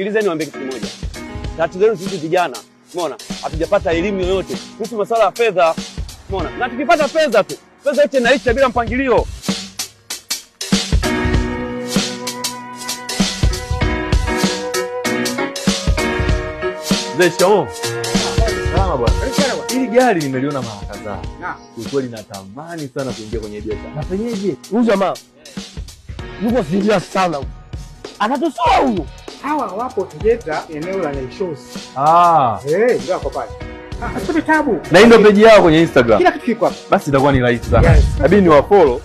Sikiliza niwaambie kitu kimoja. Tatizo letu sisi vijana, umeona? Hatujapata elimu yoyote kuhusu masuala ya fedha. Umeona? Na tukipata fedha tu, fedha yote inaisha bila mpangilio. Shikamoo. Salama bwana. Hili gari nimeliona mara kadhaa. Kwa kweli natamani sana kuingia kwenye biashara. Nafanyaje? Huyu jamaa yuko serious sana. Anatosoa huyo. Hawa wapo Tegeta eneo la Naishosi. Ndio hapo pale. Asante tabu. Na hii ndio page yao kwenye Instagram. Kila kitu kiko hapa. Basi itakuwa ni rahisi sana. Inabidi niwafollow